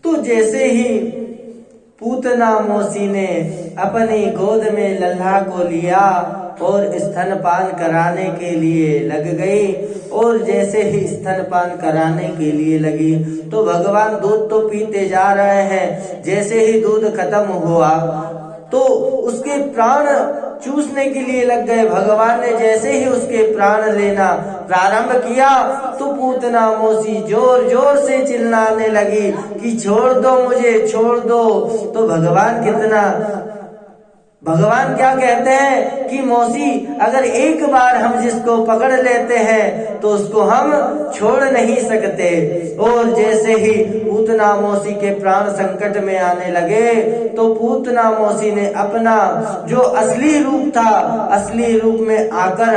तो जैसे ही पूतना मौसी ने अपनी गोद में लल्हा को लिया और स्तनपान कराने के लिए लग गई, और जैसे ही स्तनपान कराने के लिए लगी तो भगवान दूध तो पीते जा रहे हैं। जैसे ही दूध खत्म हुआ तो उसके प्राण चूसने के लिए लग गए। भगवान ने जैसे ही उसके प्राण लेना प्रारंभ किया तो पूतना मौसी जोर जोर से चिल्लाने लगी कि छोड़ दो मुझे, छोड़ दो। तो भगवान क्या कहते हैं कि मौसी, अगर एक बार हम जिसको पकड़ लेते हैं तो उसको हम छोड़ नहीं सकते। और जैसे ही पूतना मौसी के प्राण संकट में आने लगे तो पूतना मौसी ने अपना जो असली रूप था, असली रूप में आकर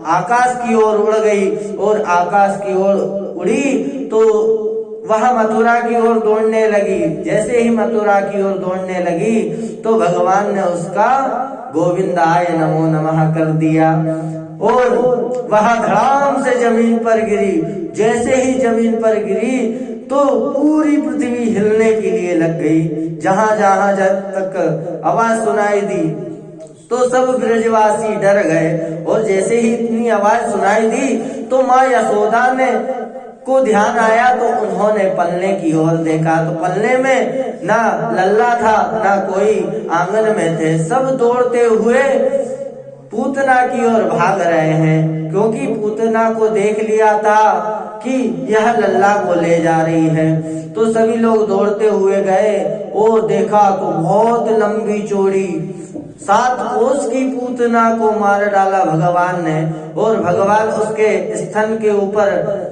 आकाश की ओर उड़ गई, और आकाश की ओर उड़ी तो वह मथुरा की ओर दौड़ने लगी। जैसे ही मथुरा की ओर दौड़ने लगी तो भगवान ने उसका गोविंदाय नमो नमः कर दिया, और वह धड़ाम से जमीन पर गिरी। जैसे ही जमीन पर गिरी तो पूरी पृथ्वी हिलने के लिए लग गई। जहां जहां तक आवाज सुनाई दी तो सब ब्रजवासी डर गए, और जैसे ही इतनी आवाज सुनाई दी तो माँ यशोदा ने को ध्यान आया तो उन्होंने पलने की ओर देखा तो पलने में ना लल्ला था ना कोई आंगन में थे। सब दौड़ते हुए पूतना की ओर भाग रहे हैं, क्योंकि पूतना को देख लिया था कि यह लल्ला को ले जा रही है। तो सभी लोग दौड़ते हुए गए और देखा तो बहुत लंबी चौड़ी 7 कोस की पूतना को मार डाला भगवान ने, और भगवान उसके स्तन के ऊपर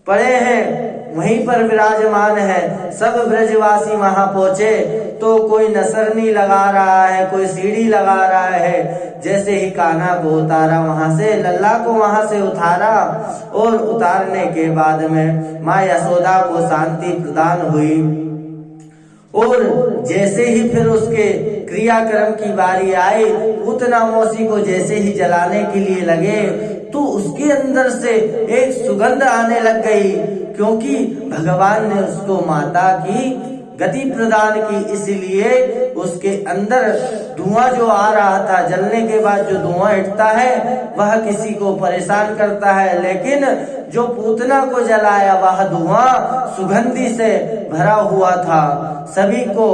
पड़े हैं, वहीं पर विराजमान है। सब ब्रजवासी वहां पहुंचे तो कोई नसरनी लगा रहा है, कोई सीढ़ी लगा रहा है। जैसे ही कान्हा को उतारा वहां से, लल्ला को वहां से उतारा, और उतारने के बाद में माँ यशोदा को शांति प्रदान हुई। और जैसे ही फिर उसके क्रियाक्रम की बारी आई, पूतना मौसी को जैसे ही जलाने के लिए लगे तो उसके अंदर से एक सुगंध आने लग गई, क्योंकि भगवान ने उसको माता की गति प्रदान की। इसलिए उसके अंदर धुआं जो आ रहा था, जलने के बाद जो धुआं उठता है वह किसी को परेशान करता है, लेकिन जो पूतना को जलाया वह धुआं सुगंधि से भरा हुआ था। सभी को